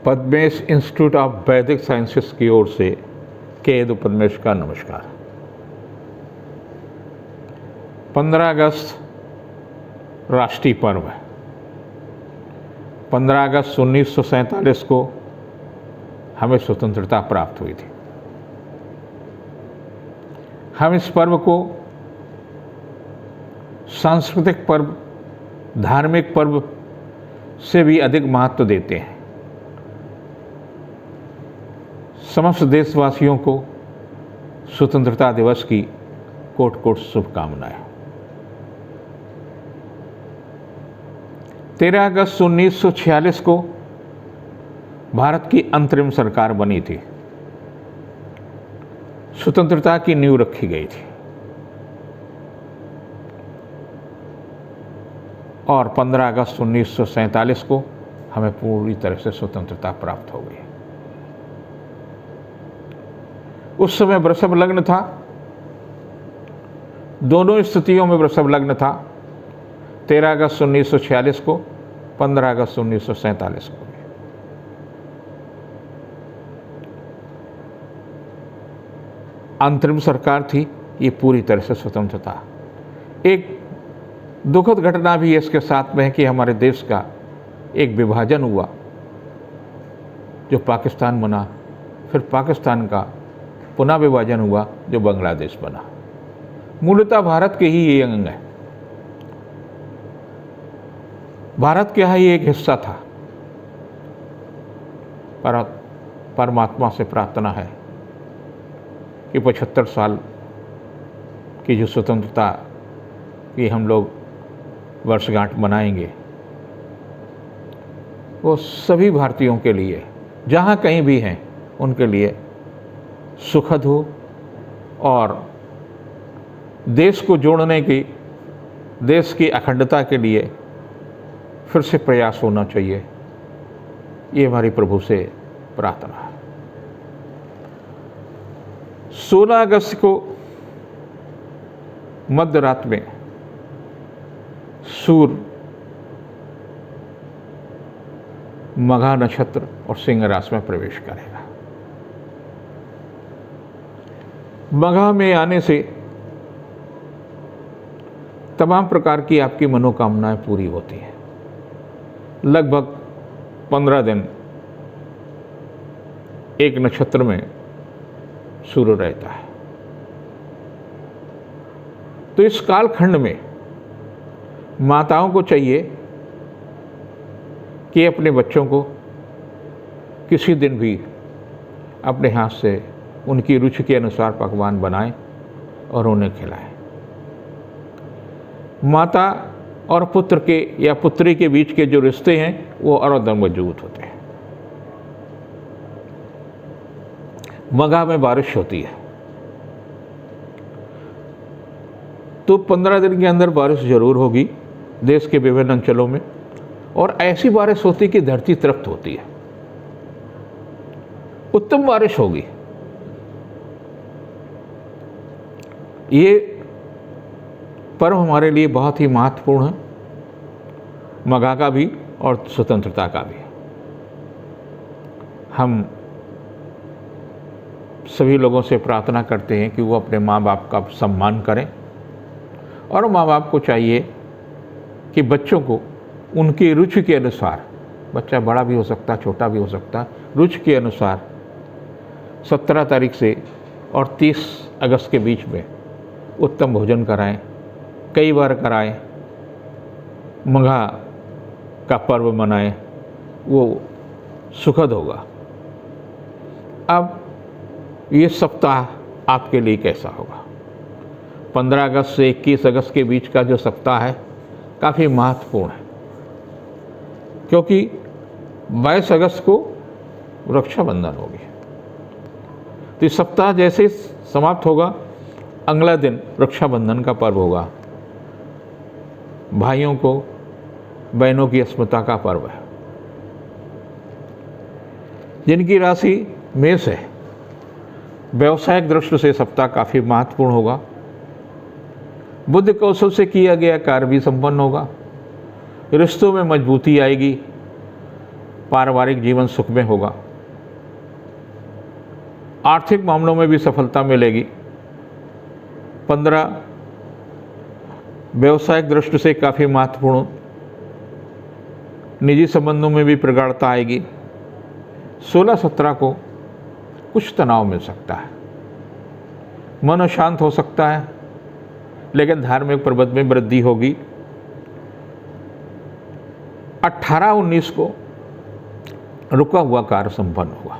Padmesh institute of वैदिक sciences की ओर से के यदु पद्मेश का नमस्कार। 15 अगस्त राष्ट्रीय पर्व है। 15 अगस्त 1947 को हमें स्वतंत्रता प्राप्त हुई थी। हम इस पर्व को सांस्कृतिक पर्व, धार्मिक पर्व से भी अधिक महत्व देते हैं। समस्त देशवासियों को स्वतंत्रता दिवस की कोटि कोटि शुभकामनाएं। 13 अगस्त 1946 को भारत की अंतरिम सरकार बनी थी। स्वतंत्रता की नींव रखी गई थी और 15 अगस्त 1947 को हमें पूरी तरह से स्वतंत्रता प्राप्त हो गई। उस समय वृषभ लग्न था, दोनों स्थितियों में वृषभ लग्न था। 13 अगस्त 1946 को, 15 अगस्त 1947 को। अंतरिम सरकार थी, ये पूरी तरह से स्वतंत्र था। एक दुखद घटना भी इसके साथ में है कि हमारे देश का एक विभाजन हुआ, जो पाकिस्तान बना, फिर पाकिस्तान का पुनः विभाजन हुआ जो बांग्लादेश बना। मूलतः भारत के ही ये अंग है, भारत का ही एक हिस्सा था। पर परमात्मा से प्रार्थना है कि 75 साल की जो स्वतंत्रता की हम लोग वर्षगांठ मनाएंगे, वो सभी भारतीयों के लिए, जहाँ कहीं भी हैं, उनके लिए सुखद हो और देश को जोड़ने की, देश की अखंडता के लिए फिर से प्रयास होना चाहिए। ये हमारी प्रभु से प्रार्थना है। 16 अगस्त को मध्य रात में सूर्य मघा नक्षत्र और सिंह राशि में प्रवेश करेगा। मघा में आने से तमाम प्रकार की आपकी मनोकामनाएं पूरी होती हैं। लगभग 15 दिन एक नक्षत्र में सूर्य रहता है। तो इस कालखंड में माताओं को चाहिए कि अपने बच्चों को किसी दिन भी अपने हाथ से उनकी रुचि के अनुसार पकवान बनाएं और उन्हें खिलाएं। माता और पुत्र के या पुत्री के बीच के जो रिश्ते हैं वो और अधिक मजबूत होते हैं। मघा में बारिश होती है, तो 15 दिन के अंदर बारिश जरूर होगी देश के विभिन्न अंचलों में, और ऐसी बारिश होती कि धरती तृप्त होती है। उत्तम बारिश होगी। ये पर्व हमारे लिए बहुत ही महत्वपूर्ण है, मघा का भी और स्वतंत्रता का भी। हम सभी लोगों से प्रार्थना करते हैं कि वो अपने माँ बाप का सम्मान करें, और माँ बाप को चाहिए कि बच्चों को उनकी रुचि के अनुसार, बच्चा बड़ा भी हो सकता, छोटा भी हो सकता, रुचि के अनुसार 17 तारीख से और 30 अगस्त के बीच में उत्तम भोजन कराएं, कई बार कराएं, मघा का पर्व मनाएं, वो सुखद होगा। अब ये सप्ताह आपके लिए कैसा होगा? 15 अगस्त से 21 अगस्त के बीच का जो सप्ताह है काफ़ी महत्वपूर्ण है, क्योंकि 22 अगस्त को रक्षाबंधन होगी। तो इस सप्ताह जैसे समाप्त होगा, अगला दिन रक्षाबंधन का पर्व होगा। भाइयों को बहनों की अस्मिता का पर्व है। जिनकी राशि मेष है, व्यवसायिक दृष्टि से सप्ताह काफ़ी महत्वपूर्ण होगा। बुद्धि कौशल से किया गया कार्य भी संपन्न होगा। रिश्तों में मजबूती आएगी। पारिवारिक जीवन सुख में होगा। आर्थिक मामलों में भी सफलता मिलेगी। 15 व्यवसायिक दृष्टि से काफ़ी महत्वपूर्ण, निजी संबंधों में भी प्रगाढ़ता आएगी। 16-17 को कुछ तनाव मिल सकता है, मन अशांत हो सकता है, लेकिन धार्मिक प्रबंध में वृद्धि होगी। 18-19 को रुका हुआ कार्य संपन्न होगा।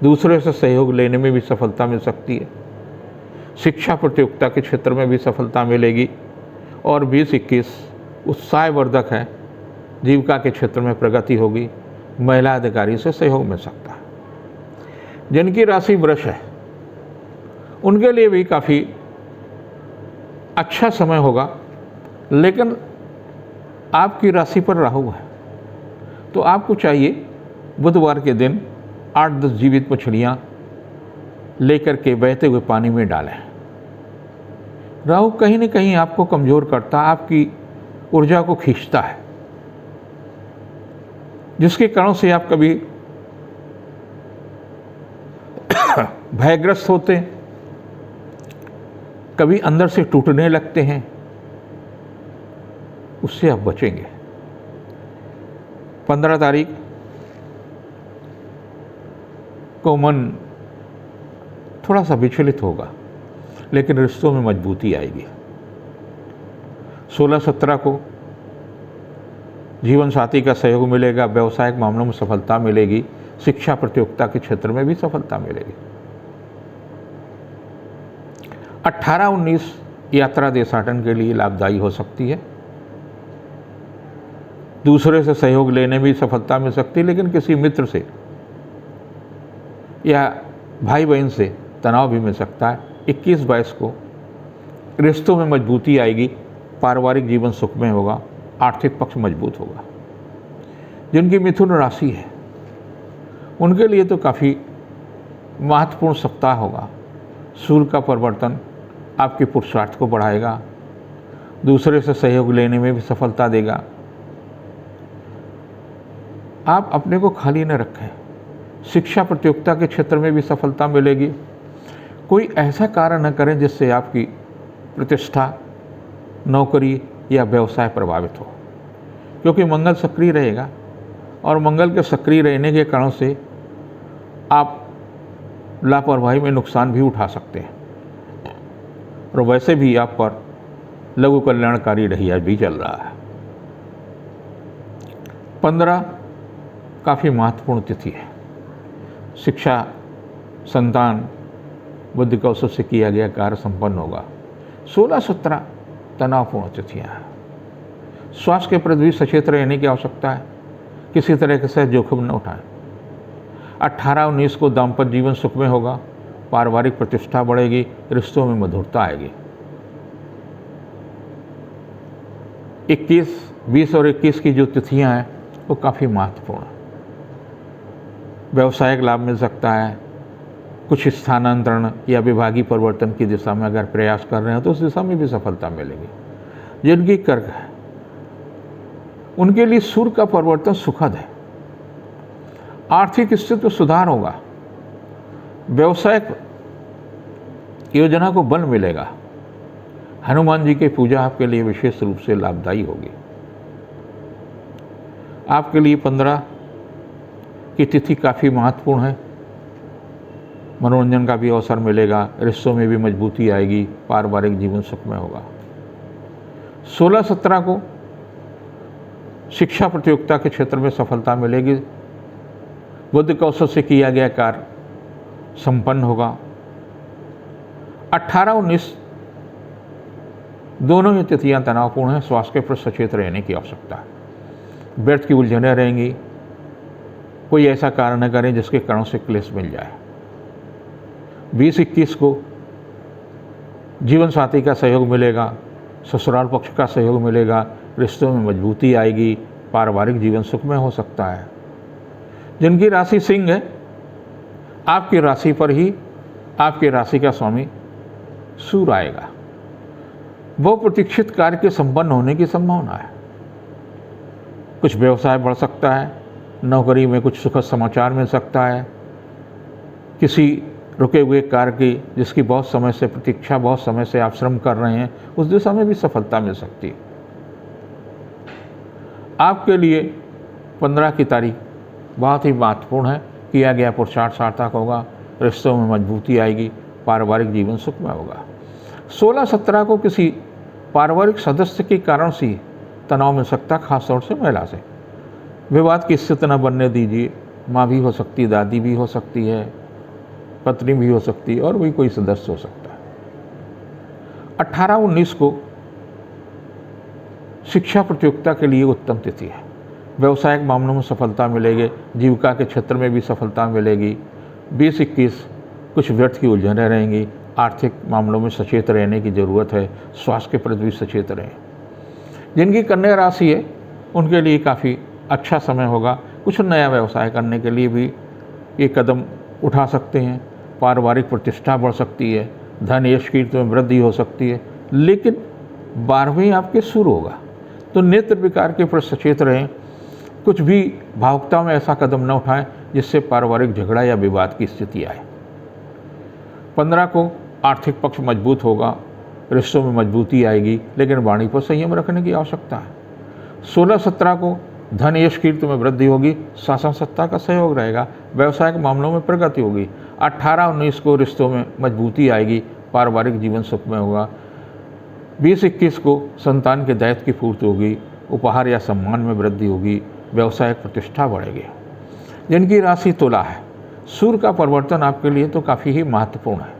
दूसरे से सहयोग लेने में भी सफलता मिल सकती है। शिक्षा प्रतियोगिता के क्षेत्र में भी सफलता मिलेगी। और 20-21 उत्साहवर्धक है, जीविका के क्षेत्र में प्रगति होगी। महिला अधिकारी से सहयोग मिल सकता है। जिनकी राशि वृष है उनके लिए भी काफ़ी अच्छा समय होगा, लेकिन आपकी राशि पर राहु है, तो आपको चाहिए बुधवार के दिन 8-10 जीवित मछलियाँ लेकर के बहते हुए पानी में डालें। राहु कहीं न कहीं आपको कमज़ोर करता, आपकी ऊर्जा को खींचता है, जिसके कारण से आप कभी भयग्रस्त होते हैं, कभी अंदर से टूटने लगते हैं। उससे आप बचेंगे। 15 तारीख को मन थोड़ा सा विचलित होगा, लेकिन रिश्तों में मजबूती आएगी। 16-17 को जीवन साथी का सहयोग मिलेगा। व्यवसायिक मामलों में सफलता मिलेगी। शिक्षा प्रतियोगिता के क्षेत्र में भी सफलता मिलेगी। 18-19 यात्रा देशाटन के लिए लाभदायी हो सकती है। दूसरे से सहयोग लेने में सफलता मिल सकती है, लेकिन किसी मित्र से या भाई बहन से तनाव भी मिल सकता है। 21-22 को रिश्तों में मजबूती आएगी। पारिवारिक जीवन सुख में होगा। आर्थिक पक्ष मजबूत होगा। जिनकी मिथुन राशि है उनके लिए तो काफ़ी महत्वपूर्ण सप्ताह होगा। सूर्य का परिवर्तन आपके पुरुषार्थ को बढ़ाएगा। दूसरे से सहयोग लेने में भी सफलता देगा। आप अपने को खाली न रखें। शिक्षा प्रतियोगिता के क्षेत्र में भी सफलता मिलेगी। कोई ऐसा कार्य न करें जिससे आपकी प्रतिष्ठा, नौकरी या व्यवसाय प्रभावित हो, क्योंकि मंगल सक्रिय रहेगा और मंगल के सक्रिय रहने के कारण से आप लापरवाही में नुकसान भी उठा सकते हैं। और वैसे भी आप पर लघु कल्याणकारी ढैया भी चल रहा है। 15 काफ़ी महत्वपूर्ण तिथि है। शिक्षा, संतान, बुद्धि कौशल से किया गया कार्य संपन्न होगा। 16-17 तनावपूर्ण तिथियाँ हैं। स्वास्थ्य के प्रति भी सचेत रहने की आवश्यकता है। किसी तरह से जोखिम न उठाएं। 18-19 को दाम्पत्य जीवन सुख में होगा। पारिवारिक प्रतिष्ठा बढ़ेगी। रिश्तों में मधुरता आएगी। 21, 20 और 21 की जो तिथियां हैं वो काफ़ी महत्वपूर्ण है। व्यवसायिक लाभ मिल सकता है। कुछ स्थानांतरण या विभागीय परिवर्तन की दिशा में अगर प्रयास कर रहे हैं तो उस दिशा में भी सफलता मिलेगी। जिनकी कर्क है उनके लिए सूर्य का परिवर्तन सुखद है। आर्थिक स्थिति में सुधार होगा। व्यवसायिक योजना को बल मिलेगा। हनुमान जी की पूजा आपके लिए विशेष रूप से लाभदायी होगी। आपके लिए 15 की तिथि काफ़ी महत्वपूर्ण है। मनोरंजन का भी अवसर मिलेगा। रिश्तों में भी मजबूती आएगी। पारिवारिक जीवन सुख में होगा। 16-17 को शिक्षा प्रतियोगिता के क्षेत्र में सफलता मिलेगी। बुद्धि कौशल से किया गया कार्य संपन्न होगा। 18-19 दोनों ही तिथियां तनावपूर्ण हैं। स्वास्थ्य के प्रति सचेत रहने की आवश्यकता है। व्यर्थ की उलझनें रहेंगी। कोई ऐसा कार्य न करें जिसके कारण से क्लेश मिल जाए। 20-21 को जीवन साथी का सहयोग मिलेगा। ससुराल पक्ष का सहयोग मिलेगा। रिश्तों में मजबूती आएगी। पारिवारिक जीवन सुख में हो सकता है। जिनकी राशि सिंह है, आपकी राशि पर ही आपकी राशि का स्वामी सूर्य आएगा। वो प्रतीक्षित कार्य के संपन्न होने की संभावना है। कुछ व्यवसाय बढ़ सकता है। नौकरी में कुछ सुखद समाचार मिल सकता है, किसी रुके हुए कार्य की जिसकी बहुत समय से प्रतीक्षा, बहुत समय से आप श्रम कर रहे हैं, उस दिशा में भी सफलता मिल सकती है। आपके लिए 15 की तारीख बहुत ही महत्वपूर्ण है। किया गया पुरुषार्थ सार्थक होगा, रिश्तों में मजबूती आएगी, पारिवारिक जीवन सुखमय होगा। 16-17 को किसी पारिवारिक सदस्य के कारण से तनाव मिल सकता है, खासतौर से महिला से। विवाद की स्थिति न बनने दीजिए। माँ भी हो सकती है, दादी भी हो सकती है, पत्नी भी हो सकती है, और भी कोई सदस्य हो सकता है। 18-19 को शिक्षा प्रतियोगिता के लिए उत्तम तिथि है। व्यवसायिक मामलों में सफलता मिलेगी, जीविका के क्षेत्र में भी सफलता मिलेगी। 20-21 कुछ व्यर्थ की उलझनें रहेंगी। आर्थिक मामलों में सचेत रहने की ज़रूरत है, स्वास्थ्य के प्रति भी सचेत रहें। जिनकी कन्या राशि है उनके लिए काफ़ी अच्छा समय होगा। कुछ नया व्यवसाय करने के लिए भी ये कदम उठा सकते हैं। पारिवारिक प्रतिष्ठा बढ़ सकती है, धन यश कीर्ति में वृद्धि हो सकती है। लेकिन 12वीं आपके शुरू होगा, तो नेत्र विकार के प्रति सचेत रहें। कुछ भी भावुकता में ऐसा कदम न उठाएं जिससे पारिवारिक झगड़ा या विवाद की स्थिति आए। 15 को आर्थिक पक्ष मजबूत होगा, रिश्तों में मजबूती आएगी, लेकिन वाणी पर संयम रखने की आवश्यकता है। 16-17 को धन यश कीर्ति में वृद्धि होगी, शासन सत्ता का सहयोग रहेगा, व्यवसायिक मामलों में प्रगति होगी। 18-19 को रिश्तों में मजबूती आएगी, पारिवारिक जीवन सुखमय होगा। 20-21 को संतान के दायित्व की पूर्ति होगी, उपहार या सम्मान में वृद्धि होगी, व्यवसायिक प्रतिष्ठा बढ़ेगी। जिनकी राशि तुला है, सूर्य का परिवर्तन आपके लिए तो काफ़ी ही महत्वपूर्ण है,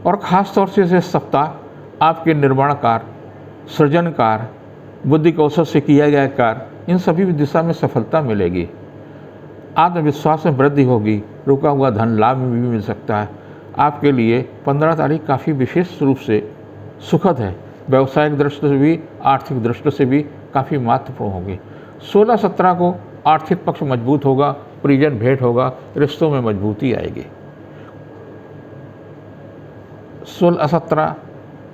और ख़ास तौर से इस सप्ताह आपके निर्माण कार्य, सृजन कार्य, बुद्धि कौशल से किया गया कार्य, इन सभी दिशा में सफलता मिलेगी। आत्मविश्वास में वृद्धि होगी, रुका हुआ धन लाभ में भी मिल सकता है। आपके लिए 15 तारीख काफ़ी विशेष रूप से सुखद है। व्यावसायिक दृष्टि से भी, आर्थिक दृष्टि से भी काफ़ी महत्वपूर्ण होगी। 16-17 को आर्थिक पक्ष मजबूत होगा, परिजन भेंट होगा, रिश्तों में मजबूती आएगी। 16-17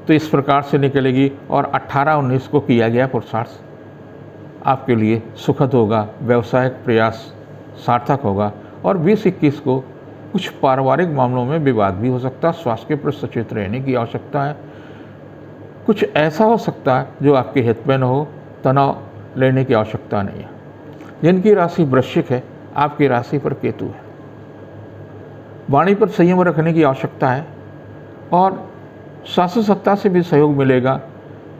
तो इस प्रकार से निकलेगी, और 18-19 को किया गया पुरुषार्थ आपके लिए सुखद होगा, व्यावसायिक प्रयास सार्थक होगा। और 20-21 को कुछ पारिवारिक मामलों में विवाद भी हो सकता है, स्वास्थ्य के प्रति सचेत रहने की आवश्यकता है। कुछ ऐसा हो सकता है जो आपके हित में न हो, तनाव लेने की आवश्यकता नहीं है। जिनकी राशि वृश्चिक है, आपकी राशि पर केतु है, वाणी पर संयम रखने की आवश्यकता है, और शासन सत्ता से भी सहयोग मिलेगा,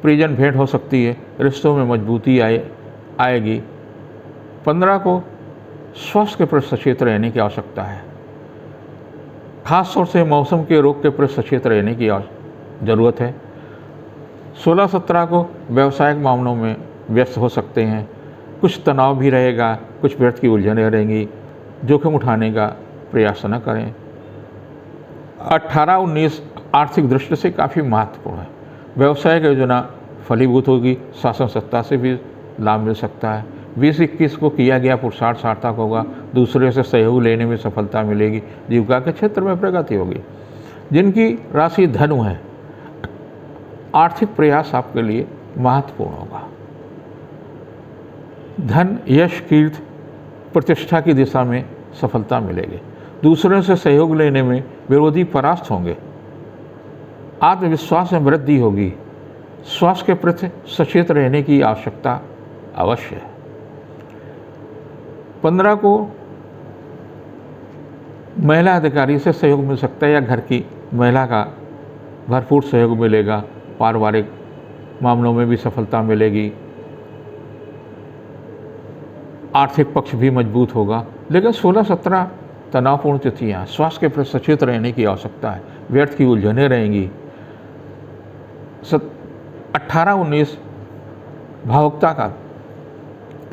परिजन भेंट हो सकती है, रिश्तों में मजबूती आएगी। 15 को स्वास्थ्य के प्रति सचेत रहने की आवश्यकता है, खास तौर से मौसम के रोग के प्रति सचेत रहने की ज़रूरत है। 16-17 को व्यावसायिक मामलों में व्यस्त हो सकते हैं, कुछ तनाव भी रहेगा, कुछ व्यर्थ की उलझनें रहेंगी, जोखिम उठाने का प्रयास न करें। 18-19 आर्थिक दृष्टि से काफ़ी महत्वपूर्ण है। व्यवसायिक योजना फलीभूत होगी, शासन सत्ता से भी लाभ मिल सकता है। 20-21 को किया गया पुरुषार्थ सार्थक होगा, दूसरे से सहयोग लेने में सफलता मिलेगी, जीविका के क्षेत्र में प्रगति होगी। जिनकी राशि धनु है, आर्थिक प्रयास आपके लिए महत्वपूर्ण होगा। धन यश कीर्ति प्रतिष्ठा की दिशा में सफलता मिलेगी, दूसरों से सहयोग लेने में विरोधी परास्त होंगे, आत्मविश्वास में वृद्धि होगी, स्वास्थ्य के प्रति सचेत रहने की आवश्यकता अवश्य है। 15 को महिला अधिकारी से सहयोग मिल सकता है, या घर की महिला का भरपूर सहयोग मिलेगा, पारिवारिक मामलों में भी सफलता मिलेगी, आर्थिक पक्ष भी मजबूत होगा। लेकिन 16-17 तनावपूर्ण तिथियाँ, स्वास्थ्य के प्रति सचेत रहने की आवश्यकता है, व्यर्थ की उलझनें रहेंगी। 18-19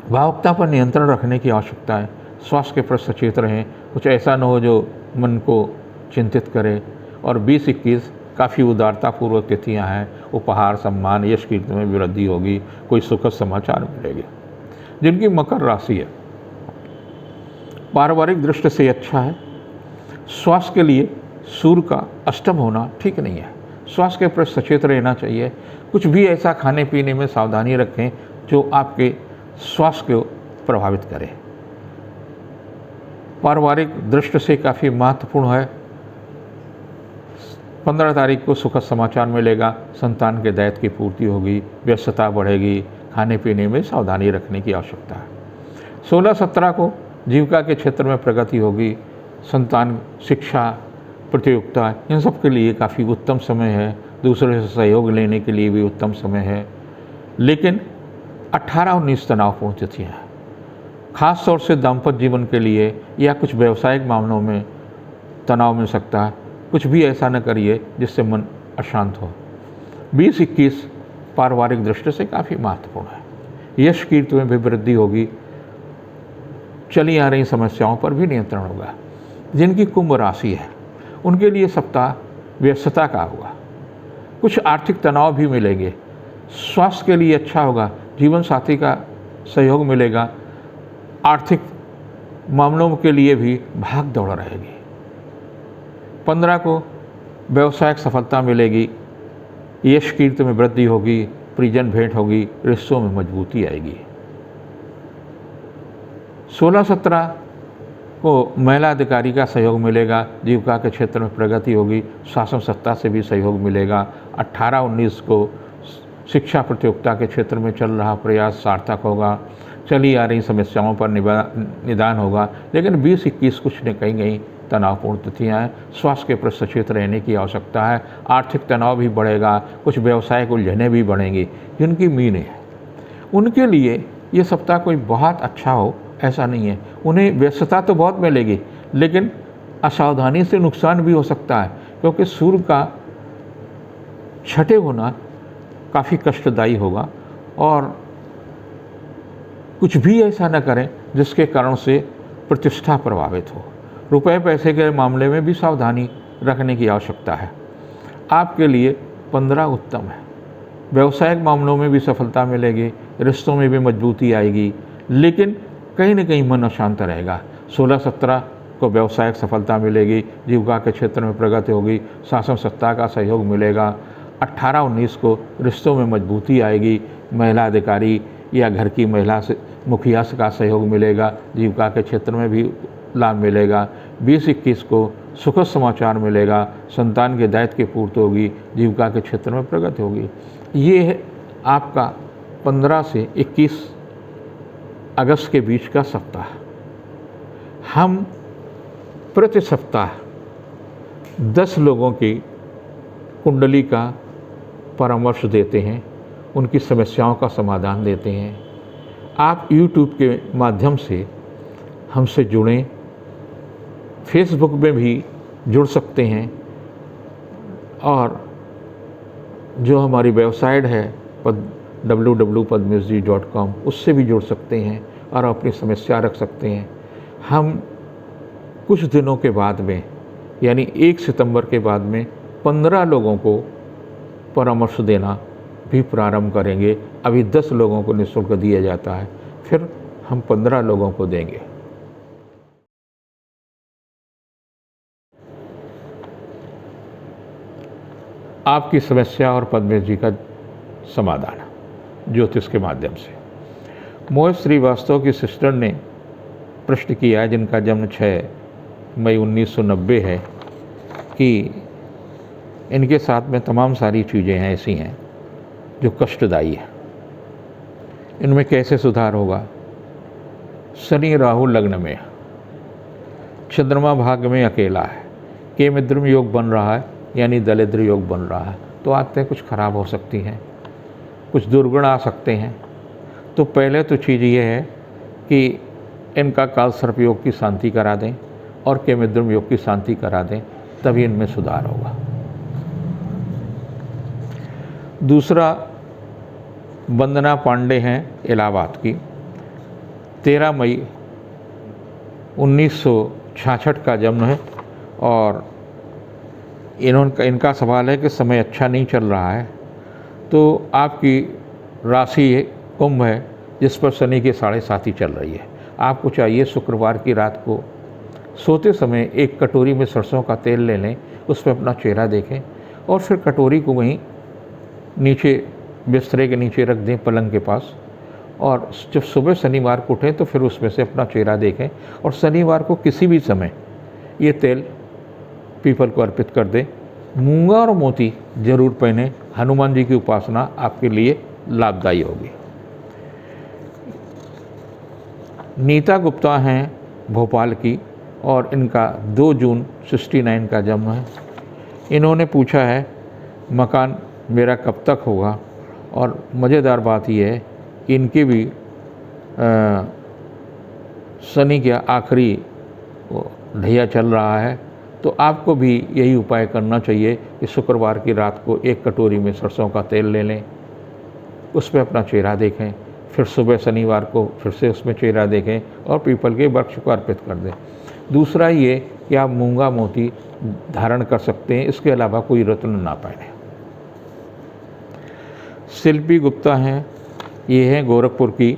भावुकता पर नियंत्रण रखने की आवश्यकता है, स्वास्थ्य के प्रति सचेत रहें, कुछ ऐसा न हो जो मन को चिंतित करे। और 20-21 काफ़ी उदारतापूर्वक तिथियाँ हैं, उपहार सम्मान यश कीर्ति में वृद्धि होगी, कोई सुखद समाचार मिलेंगे। जिनकी मकर राशि है, पारिवारिक दृष्टि से अच्छा है। स्वास्थ्य के लिए सूर्य का अष्टम होना ठीक नहीं है, स्वास्थ्य के प्रति सचेत रहना चाहिए। कुछ भी ऐसा खाने पीने में सावधानी रखें जो आपके स्वास्थ्य को प्रभावित करे। पारिवारिक दृष्टि से काफ़ी महत्वपूर्ण है। 15 तारीख को सुखद समाचार मिलेगा, संतान के दायित्व की पूर्ति होगी, व्यस्तता बढ़ेगी, खाने पीने में सावधानी रखने की आवश्यकता है। 16-17 को जीविका के क्षेत्र में प्रगति होगी, संतान, शिक्षा, प्रतियोगिता, इन सब के लिए काफ़ी उत्तम समय है। दूसरे से सहयोग लेने के लिए भी उत्तम समय है। लेकिन 18-19 तनावपूर्ण तिथियाँ हैं, खास तौर से दाम्पत्य जीवन के लिए या कुछ व्यावसायिक मामलों में तनाव मिल सकता है। कुछ भी ऐसा न करिए जिससे मन अशांत हो। 20-21 पारिवारिक दृष्टि से काफ़ी महत्वपूर्ण है। यश कीर्ति में भी वृद्धि होगी, चली आ रही समस्याओं पर भी नियंत्रण होगा। जिनकी कुंभ राशि है उनके लिए सप्ताह व्यस्तता का होगा, कुछ आर्थिक तनाव भी मिलेंगे। स्वास्थ्य के लिए अच्छा होगा, जीवन साथी का सहयोग मिलेगा, आर्थिक मामलों के लिए भी भाग दौड़ रहेगी। 15 को व्यवसायिक सफलता मिलेगी, यश कीर्ति में वृद्धि होगी, परिजन भेंट होगी, रिश्तों में मजबूती आएगी। 16-17 को महिला अधिकारी का सहयोग मिलेगा, जीविका के क्षेत्र में प्रगति होगी, शासन सत्ता से भी सहयोग मिलेगा। 18-19 को शिक्षा प्रतियोगिता के क्षेत्र में चल रहा प्रयास सार्थक होगा, चली आ रही समस्याओं पर निदान होगा। लेकिन 20-21 कुछ न कहीं तनावपूर्ण तिथियाँ हैं, स्वास्थ्य के प्रति सचेत रहने की आवश्यकता है। आर्थिक तनाव भी बढ़ेगा, कुछ व्यवसायिक उलझनें भी बढ़ेंगी। जिनकी मीन है उनके लिए ये सप्ताह कोई बहुत अच्छा हो ऐसा नहीं है। उन्हें व्यस्तता तो बहुत मिलेगी, लेकिन असावधानी से नुकसान भी हो सकता है, क्योंकि सूर्य का छठे होना काफ़ी कष्टदायी होगा। और कुछ भी ऐसा न करें जिसके कारण से प्रतिष्ठा प्रभावित हो। रुपए पैसे के मामले में भी सावधानी रखने की आवश्यकता है। आपके लिए 15 उत्तम है, व्यवसायिक मामलों में भी सफलता मिलेगी, रिश्तों में भी मजबूती आएगी, लेकिन कहीं न कहीं मन अशांत रहेगा। 16-17 को व्यवसायिक सफलता मिलेगी, जीविका के क्षेत्र में प्रगति होगी, शासन सत्ता का सहयोग मिलेगा। 18-19 को रिश्तों में मजबूती आएगी, महिला अधिकारी या घर की महिला से मुखिया का सहयोग मिलेगा, जीविका के क्षेत्र में भी लाभ मिलेगा। 20-21 को सुखद समाचार मिलेगा, संतान के दायित्व की पूर्ति होगी, जीविका के क्षेत्र में प्रगति होगी। ये है आपका 15 से 21 अगस्त के बीच का सप्ताह। हम प्रति सप्ताह 10 लोगों की कुंडली का परामर्श देते हैं, उनकी समस्याओं का समाधान देते हैं। आप YouTube के माध्यम से हमसे जुड़ें, फेसबुक में भी जुड़ सकते हैं, और जो हमारी वेबसाइट है www.padmeshji.com उससे भी जुड़ सकते हैं और अपनी समस्या रख सकते हैं। हम कुछ दिनों के बाद में, यानी 1 सितंबर के बाद में 15 लोगों को परामर्श देना भी प्रारंभ करेंगे। अभी 10 लोगों को निःशुल्क दिया जाता है, फिर हम 15 लोगों को देंगे। आपकी समस्या और पद्मेश जी का समाधान ज्योतिष के माध्यम से। मोहित श्रीवास्तव की सिस्टर ने प्रश्न किया है, जिनका जन्म 6 मई 1990 है, कि इनके साथ में तमाम सारी चीज़ें हैं ऐसी हैं जो कष्टदायी है, इनमें कैसे सुधार होगा। शनि राहु लग्न में, चंद्रमा भाग में अकेला है, के मिद्रम योग बन रहा है, यानी दलिद्र योग बन रहा है, तो आदतें कुछ खराब हो सकती हैं, कुछ दुर्गुण आ सकते हैं। तो पहले तो चीज़ ये है कि इनका काल सर्प योग की शांति करा दें और के मिद्रम योग की शांति करा दें, तभी इनमें सुधार होगा। दूसरा, वंदना पांडे हैं इलाहाबाद की, 13 मई 1966 का जन्म है, और इनका सवाल है कि समय अच्छा नहीं चल रहा है। तो आपकी राशि कुंभ है, जिस पर शनि के 7.5 चल रही है। आपको चाहिए शुक्रवार की रात को सोते समय एक कटोरी में सरसों का तेल ले लें, उस पर अपना चेहरा देखें और फिर कटोरी को वहीं नीचे बिस्तरे के नीचे रख दें, पलंग के पास, और जब सुबह शनिवार को उठें तो फिर उसमें से अपना चेहरा देखें, और शनिवार को किसी भी समय ये तेल पीपल को अर्पित कर दें। मूंगा और मोती जरूर पहने। हनुमान जी की उपासना आपके लिए लाभदायी होगी। नीता गुप्ता हैं भोपाल की, और इनका 2 जून 69 का जन्म है। इन्होंने पूछा है मकान मेरा कब तक होगा, और मज़ेदार बात यह है कि इनके भी शनि का आखिरी ढैया चल रहा है, तो आपको भी यही उपाय करना चाहिए कि शुक्रवार की रात को 1 कटोरी में सरसों का तेल ले लें, उस पर अपना चेहरा देखें, फिर सुबह शनिवार को फिर से उसमें चेहरा देखें और पीपल के वृक्ष को अर्पित कर दें। दूसरा ये कि आप मूंगा मोती धारण कर सकते हैं, इसके अलावा कोई रत्न ना पहने। शिल्पी गुप्ता हैं, ये हैं गोरखपुर की,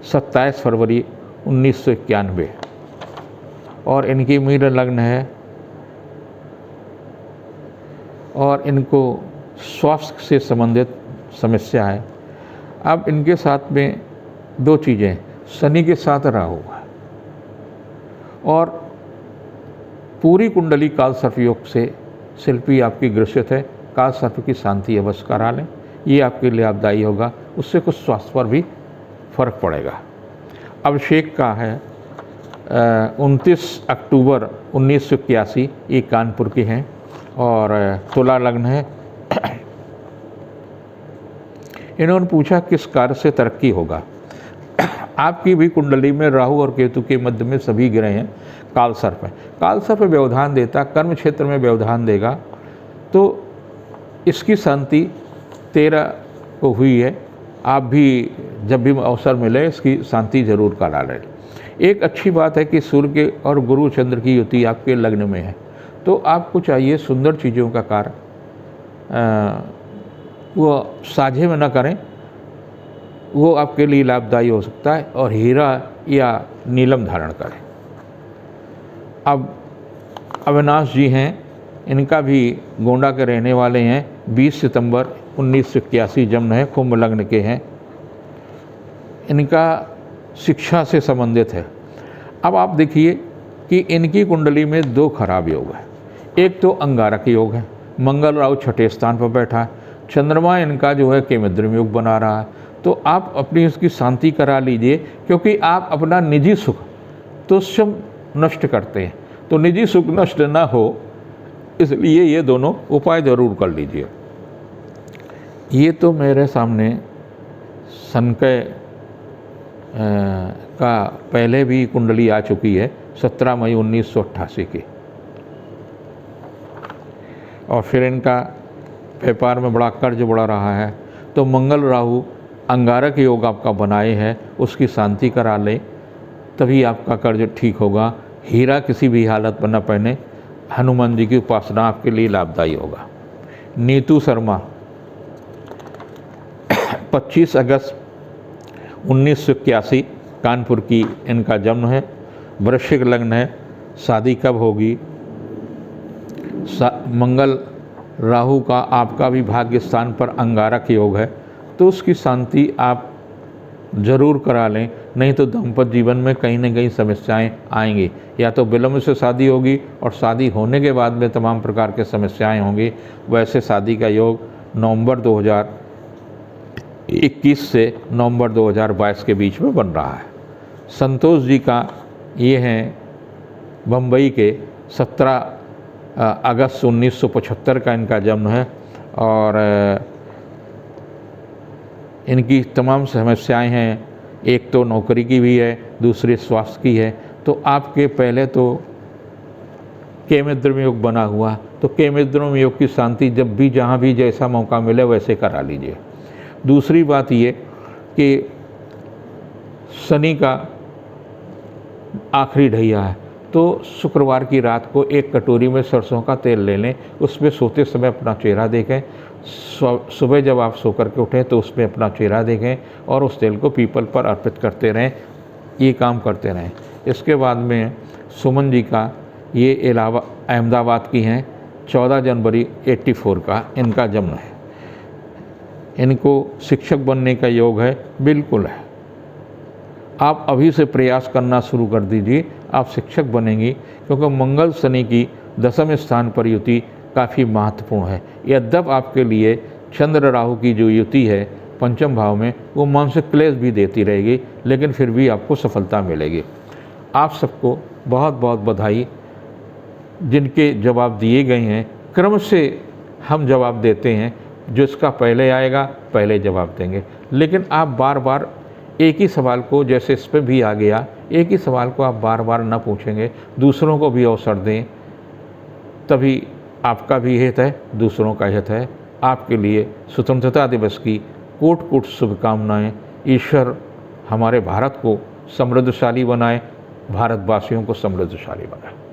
27 फरवरी 1991, और इनकी मीन लग्न है, और इनको स्वास्थ्य से संबंधित समस्या है। अब इनके साथ में 2 चीज़ें, शनि के साथ राहु है, और पूरी कुंडली काल सर्प योग से शिल्पी आपकी ग्रसित है। काल सर्प की शांति अवश्य करा लें, ये आपके लिए लाभदायी होगा, उससे कुछ स्वास्थ्य पर भी फर्क पड़ेगा। अभिषेक का है 29 अक्टूबर 1981, ये कानपुर के हैं, और तुला लग्न है। इन्होंने पूछा किस कार्य से तरक्की होगा। आपकी भी कुंडली में राहु और केतु के मध्य में सभी ग्रह हैं, काल सर्प है। काल सर्प व्यवधान देता, कर्म क्षेत्र में व्यवधान देगा, तो इसकी शांति 13 को हुई है। आप भी जब भी अवसर मिले इसकी शांति जरूर करा लें। एक अच्छी बात है कि सूर्य के और गुरु चंद्र की युति आपके लग्न में है, तो आपको चाहिए सुंदर चीज़ों का कार्य वो साझे में न करें, वो आपके लिए लाभदायी हो सकता है, और हीरा या नीलम धारण करें। अब अविनाश जी हैं, इनका भी गोंडा के रहने वाले हैं, 20 सितंबर 1981 जन्म है, कुंभ लग्न के हैं। इनका शिक्षा से संबंधित है। अब आप देखिए कि इनकी कुंडली में 2 खराब योग है। एक तो अंगारक योग है, मंगल राहु 6ठे स्थान पर बैठा है, चंद्रमा इनका जो है केमिद्रम योग बना रहा है। तो आप अपनी उसकी शांति करा लीजिए, क्योंकि आप अपना निजी सुख तुच्छम नष्ट करते हैं, तो निजी सुख नष्ट ना हो, इसलिए ये दोनों उपाय जरूर कर लीजिए। ये तो मेरे सामने संकय का पहले भी कुंडली आ चुकी है, 17 मई 1988 की, और फिर इनका व्यापार में बड़ा कर्ज बढ़ा रहा है। तो मंगल राहु अंगारक योग आपका बनाए है, उसकी शांति करा लें, तभी आपका कर्ज ठीक होगा। हीरा किसी भी हालत में न पहने। हनुमान जी की उपासना आपके लिए लाभदायी होगा। नीतू शर्मा 25 अगस्त 1981 कानपुर की इनका जन्म है, वृश्चिक लग्न है। शादी कब होगी? मंगल राहु का आपका भी भाग्य स्थान पर अंगारक योग है, तो उसकी शांति आप जरूर करा लें, नहीं तो दाम्पत्य जीवन में कहीं न कहीं समस्याएं आएंगी। या तो विलम्ब से शादी होगी, और शादी होने के बाद में तमाम प्रकार के समस्याएं होंगी। वैसे शादी का योग नवंबर 2021 से नवंबर 2022 के बीच में बन रहा है। संतोष जी का ये हैं बम्बई के, 17 अगस्त 1975 का इनका जन्म है, और इनकी तमाम समस्याएं हैं। एक तो नौकरी की भी है, दूसरी स्वास्थ्य की है। तो आपके पहले तो केमिद्रम योग बना हुआ, तो केमिद्रम योग की शांति जब भी जहाँ भी जैसा मौका मिले वैसे करा लीजिए। दूसरी बात ये कि शनि का आखिरी ढैया है, तो शुक्रवार की रात को 1 कटोरी में सरसों का तेल ले लें, उसमें सोते समय अपना चेहरा देखें। सुबह जब आप सो कर के उठें तो उसमें अपना चेहरा देखें, और उस तेल को पीपल पर अर्पित करते रहें। ये काम करते रहें। इसके बाद में सुमन जी का, ये अहमदाबाद की हैं, 14 जनवरी 84 का इनका जन्म है। इनको शिक्षक बनने का योग है, बिल्कुल है। आप अभी से प्रयास करना शुरू कर दीजिए, आप शिक्षक बनेंगी, क्योंकि मंगल शनि की दशम स्थान पर युति काफ़ी महत्वपूर्ण है। यद्यप आपके लिए चंद्र राहु की जो युति है पंचम भाव में, वो मानसिक क्लेश भी देती रहेगी, लेकिन फिर भी आपको सफलता मिलेगी। आप सबको बहुत बहुत बधाई। जिनके जवाब दिए गए हैं क्रम से हम जवाब देते हैं, जिसका पहले आएगा पहले जवाब देंगे, लेकिन आप बार बार एक ही सवाल को, जैसे इस पर भी आ गया, एक ही सवाल को आप बार बार न पूछेंगे, दूसरों को भी अवसर दें, तभी आपका भी हित है, दूसरों का हित है। आपके लिए स्वतंत्रता दिवस की कोट कोट शुभकामनाएं। ईश्वर हमारे भारत को समृद्धशाली बनाए, भारतवासियों को समृद्धशाली बनाए।